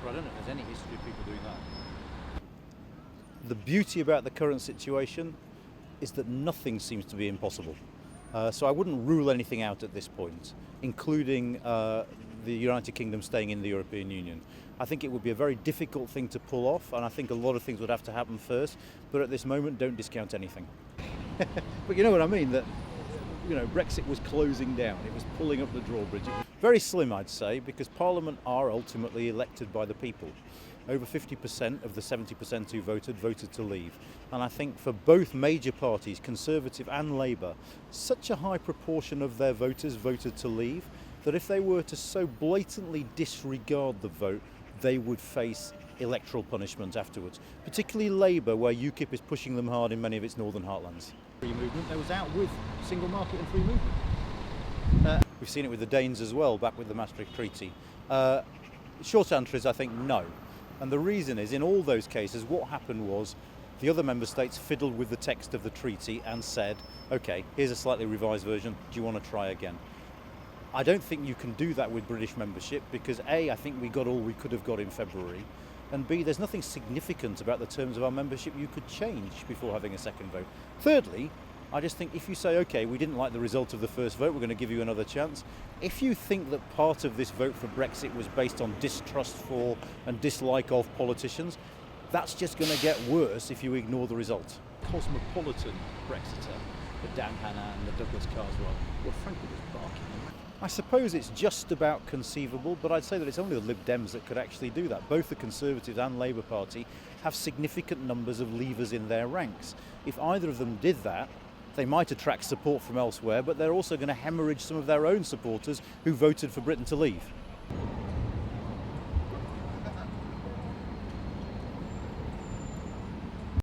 I don't know if there's any history of people doing that. The beauty about the current situation is that nothing seems to be impossible. So I wouldn't rule anything out at this point, including the United Kingdom staying in the European Union. I think it would be a very difficult thing to pull off, and I think a lot of things would have to happen first, but at this moment, don't discount anything. But you know what I mean, that Brexit was closing down, it was pulling up the drawbridge. It was very slim, I'd say, because Parliament are ultimately elected by the people. Over 50% of the 70% who voted to leave. And I think for both major parties, Conservative and Labour, such a high proportion of their voters voted to leave that if they were to so blatantly disregard the vote, they would face electoral punishment afterwards. Particularly Labour, where UKIP is pushing them hard in many of its northern heartlands. Free movement, they was out with single market and free movement. We've seen it with the Danes as well, back with the Maastricht Treaty. Short answer is, I think, no. And the reason is, in all those cases, what happened was the other member states fiddled with the text of the treaty and said, OK, here's a slightly revised version, do you want to try again? I don't think you can do that with British membership because A, I think we got all we could have got in February, and B, there's nothing significant about the terms of our membership you could change before having a second vote. Thirdly, I just think if you say, OK, we didn't like the result of the first vote, we're going to give you another chance. If you think that part of this vote for Brexit was based on distrust for and dislike of politicians, that's just going to get worse if you ignore the result. Cosmopolitan Brexiter, the Dan Hannan and the Douglas Carswell, well, frankly, was barking. I suppose it's just about conceivable, but I'd say that it's only the Lib Dems that could actually do that. Both the Conservatives and Labour Party have significant numbers of leavers in their ranks. If either of them did that, they might attract support from elsewhere, but they're also going to hemorrhage some of their own supporters who voted for Britain to leave.